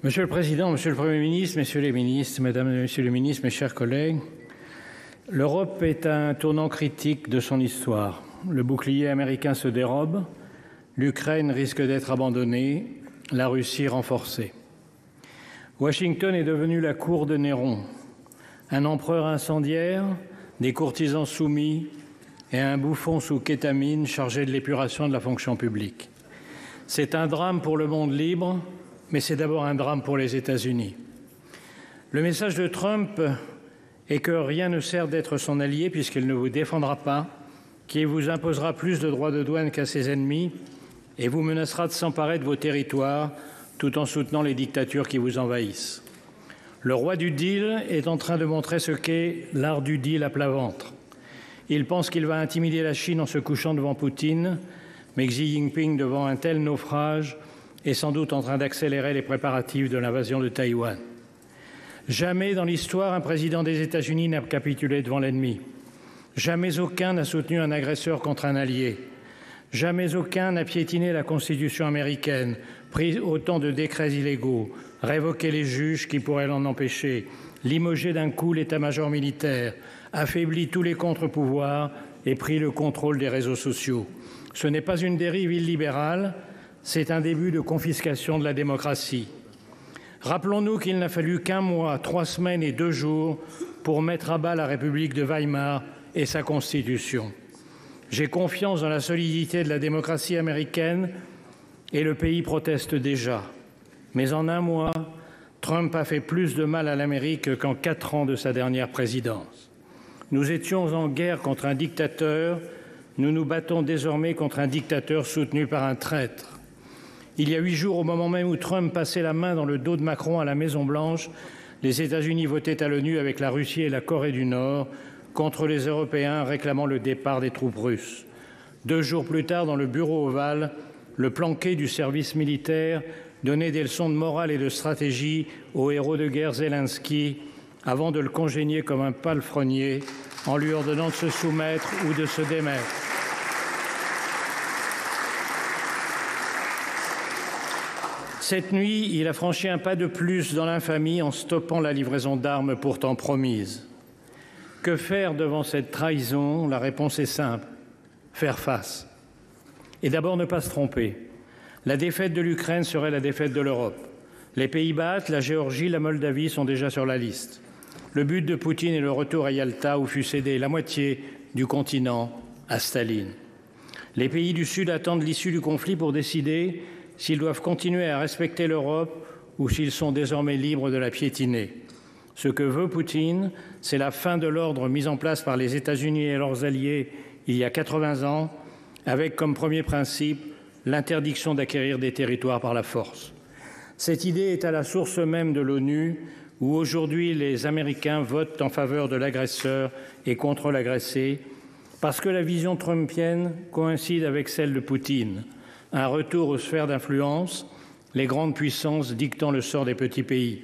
Monsieur le Président, Monsieur le Premier ministre, Messieurs les ministres, Mesdames et Messieurs les ministres, mes chers collègues, l'Europe est à un tournant critique de son histoire. Le bouclier américain se dérobe, l'Ukraine risque d'être abandonnée, la Russie renforcée. Washington est devenu la cour de Néron, un empereur incendiaire, des courtisans soumis et un bouffon sous kétamine chargé de l'épuration de la fonction publique. C'est un drame pour le monde libre, mais c'est d'abord un drame pour les États-Unis. Le message de Trump est que rien ne sert d'être son allié puisqu'il ne vous défendra pas, qu'il vous imposera plus de droits de douane qu'à ses ennemis et vous menacera de s'emparer de vos territoires tout en soutenant les dictatures qui vous envahissent. Le roi du deal est en train de montrer ce qu'est l'art du deal à plat ventre. Il pense qu'il va intimider la Chine en se couchant devant Poutine, mais Xi Jinping, devant un tel naufrage, est sans doute en train d'accélérer les préparatifs de l'invasion de Taïwan. Jamais dans l'histoire, un président des États-Unis n'a capitulé devant l'ennemi. Jamais aucun n'a soutenu un agresseur contre un allié. Jamais aucun n'a piétiné la Constitution américaine, pris autant de décrets illégaux, révoqué les juges qui pourraient l'en empêcher, limogé d'un coup l'état-major militaire, affaibli tous les contre-pouvoirs et pris le contrôle des réseaux sociaux. Ce n'est pas une dérive illibérale, c'est un début de confiscation de la démocratie. Rappelons-nous qu'il n'a fallu qu'un mois, 3 semaines et 2 jours pour mettre à bas la République de Weimar et sa Constitution. J'ai confiance dans la solidité de la démocratie américaine et le pays proteste déjà. Mais en un mois, Trump a fait plus de mal à l'Amérique qu'en 4 ans de sa dernière présidence. Nous étions en guerre contre un dictateur, nous nous battons désormais contre un dictateur soutenu par un traître. Il y a 8 jours, au moment même où Trump passait la main dans le dos de Macron à la Maison-Blanche, les États-Unis votaient à l'ONU avec la Russie et la Corée du Nord contre les Européens réclamant le départ des troupes russes. 2 jours plus tard, dans le bureau ovale, le planqué du service militaire donnait des leçons de morale et de stratégie au héros de guerre Zelensky avant de le congédier comme un palefrenier en lui ordonnant de se soumettre ou de se démettre. Cette nuit, il a franchi un pas de plus dans l'infamie en stoppant la livraison d'armes pourtant promise. Que faire devant cette trahison? La réponse est simple, faire face. Et d'abord ne pas se tromper. La défaite de l'Ukraine serait la défaite de l'Europe. Les pays baltes, la Géorgie, la Moldavie sont déjà sur la liste. Le but de Poutine est le retour à Yalta où fut cédée la moitié du continent à Staline. Les pays du Sud attendent l'issue du conflit pour décider s'ils doivent continuer à respecter l'Europe ou s'ils sont désormais libres de la piétiner. Ce que veut Poutine, c'est la fin de l'ordre mis en place par les États-Unis et leurs alliés il y a 80 ans, avec comme premier principe l'interdiction d'acquérir des territoires par la force. Cette idée est à la source même de l'ONU, où aujourd'hui les Américains votent en faveur de l'agresseur et contre l'agressé, parce que la vision trumpienne coïncide avec celle de Poutine. Un retour aux sphères d'influence, les grandes puissances dictant le sort des petits pays.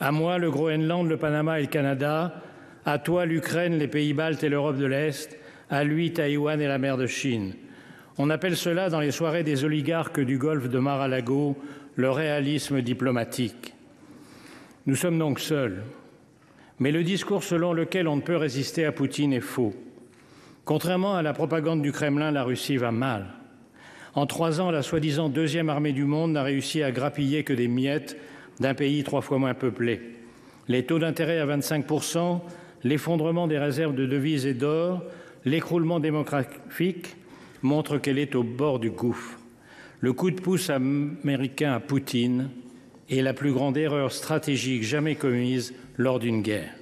À moi, le Groenland, le Panama et le Canada. À toi, l'Ukraine, les pays baltes et l'Europe de l'Est. À lui, Taïwan et la mer de Chine. On appelle cela, dans les soirées des oligarques du golfe de Mar-a-Lago, le réalisme diplomatique. Nous sommes donc seuls. Mais le discours selon lequel on ne peut résister à Poutine est faux. Contrairement à la propagande du Kremlin, la Russie va mal. En 3 ans, la soi-disant 2e armée du monde n'a réussi à grappiller que des miettes d'un pays 3 fois moins peuplé. Les taux d'intérêt à 25%, l'effondrement des réserves de devises et d'or, l'écroulement démographique montrent qu'elle est au bord du gouffre. Le coup de pouce américain à Poutine est la plus grande erreur stratégique jamais commise lors d'une guerre.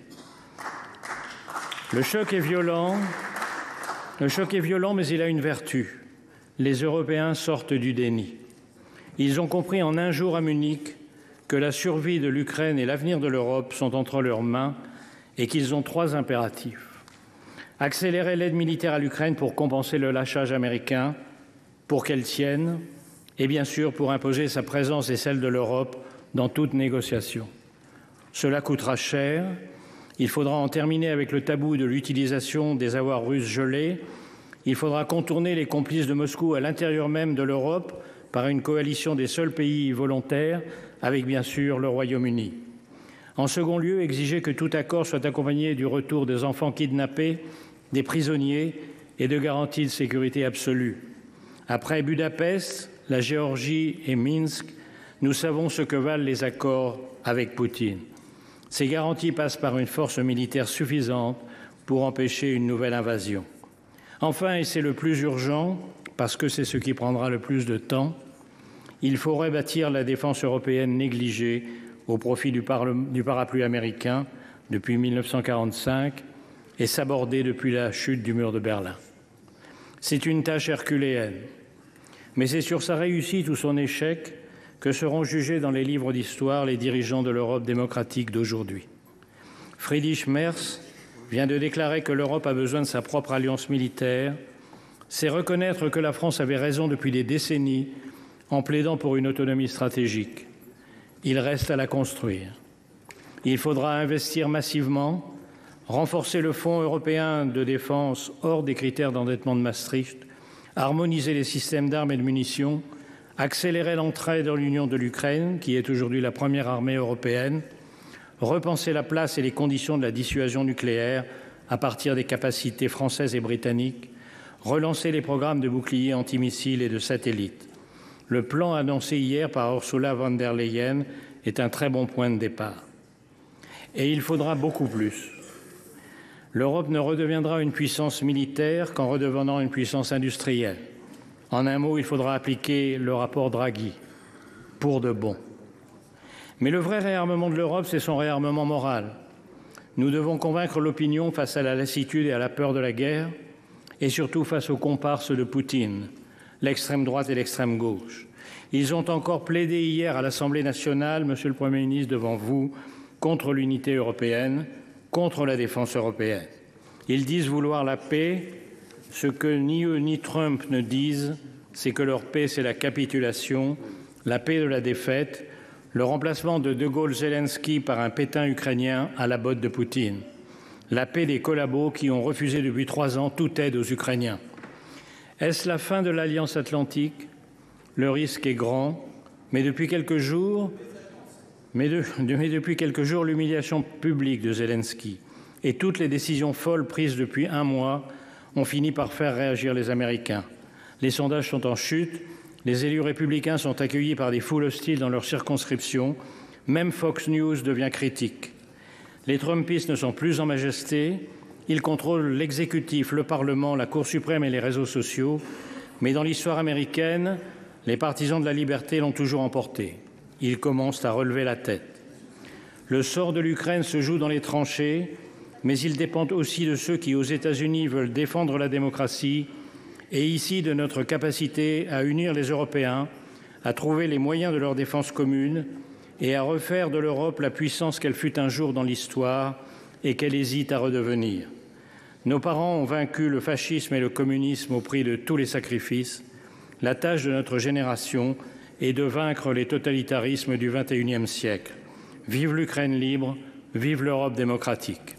Le choc est violent, mais il a une vertu. Les Européens sortent du déni. Ils ont compris en un jour à Munich que la survie de l'Ukraine et l'avenir de l'Europe sont entre leurs mains et qu'ils ont 3 impératifs. Accélérer l'aide militaire à l'Ukraine pour compenser le lâchage américain, pour qu'elle tienne, et bien sûr pour imposer sa présence et celle de l'Europe dans toute négociation. Cela coûtera cher. Il faudra en terminer avec le tabou de l'utilisation des avoirs russes gelés. Il faudra contourner les complices de Moscou à l'intérieur même de l'Europe par une coalition des seuls pays volontaires, avec bien sûr le Royaume-Uni. En second lieu, exiger que tout accord soit accompagné du retour des enfants kidnappés, des prisonniers et de garanties de sécurité absolue. Après Budapest, la Géorgie et Minsk, nous savons ce que valent les accords avec Poutine. Ces garanties passent par une force militaire suffisante pour empêcher une nouvelle invasion. Enfin, et c'est le plus urgent, parce que c'est ce qui prendra le plus de temps, il faut rebâtir la défense européenne négligée au profit du parapluie américain depuis 1945 et sabordée depuis la chute du mur de Berlin. C'est une tâche herculéenne, mais c'est sur sa réussite ou son échec que seront jugés dans les livres d'histoire les dirigeants de l'Europe démocratique d'aujourd'hui. Friedrich Merz vient de déclarer que l'Europe a besoin de sa propre alliance militaire. C'est reconnaître que la France avait raison depuis des décennies en plaidant pour une autonomie stratégique. Il reste à la construire. Il faudra investir massivement, renforcer le Fonds européen de défense hors des critères d'endettement de Maastricht, harmoniser les systèmes d'armes et de munitions, accélérer l'entrée dans l'Union de l'Ukraine, qui est aujourd'hui la première armée européenne, repenser la place et les conditions de la dissuasion nucléaire à partir des capacités françaises et britanniques, relancer les programmes de boucliers antimissiles et de satellites. Le plan annoncé hier par Ursula von der Leyen est un très bon point de départ. Et il faudra beaucoup plus. L'Europe ne redeviendra une puissance militaire qu'en redevenant une puissance industrielle. En un mot, il faudra appliquer le rapport Draghi, pour de bon. Mais le vrai réarmement de l'Europe, c'est son réarmement moral. Nous devons convaincre l'opinion face à la lassitude et à la peur de la guerre, et surtout face aux comparses de Poutine, l'extrême droite et l'extrême gauche. Ils ont encore plaidé hier à l'Assemblée nationale, Monsieur le Premier ministre, devant vous, contre l'unité européenne, contre la défense européenne. Ils disent vouloir la paix. Ce que ni eux ni Trump ne disent, c'est que leur paix, c'est la capitulation, la paix de la défaite, le remplacement de Gaulle-Zelensky par un Pétain ukrainien à la botte de Poutine, la paix des collabos qui ont refusé depuis 3 ans toute aide aux Ukrainiens. Est-ce la fin de l'Alliance atlantique? Le risque est grand, mais depuis quelques jours, l'humiliation publique de Zelensky et toutes les décisions folles prises depuis 1 mois ont fini par faire réagir les Américains. Les sondages sont en chute, les élus républicains sont accueillis par des foules hostiles dans leurs circonscriptions, même Fox News devient critique. Les Trumpistes ne sont plus en majesté, ils contrôlent l'exécutif, le Parlement, la Cour suprême et les réseaux sociaux, mais dans l'histoire américaine, les partisans de la liberté l'ont toujours emporté. Ils commencent à relever la tête. Le sort de l'Ukraine se joue dans les tranchées, mais il dépend aussi de ceux qui, aux États-Unis, veulent défendre la démocratie et ici de notre capacité à unir les Européens, à trouver les moyens de leur défense commune et à refaire de l'Europe la puissance qu'elle fut un jour dans l'histoire et qu'elle hésite à redevenir. Nos parents ont vaincu le fascisme et le communisme au prix de tous les sacrifices. La tâche de notre génération est de vaincre les totalitarismes du XXIe siècle. Vive l'Ukraine libre, vive l'Europe démocratique.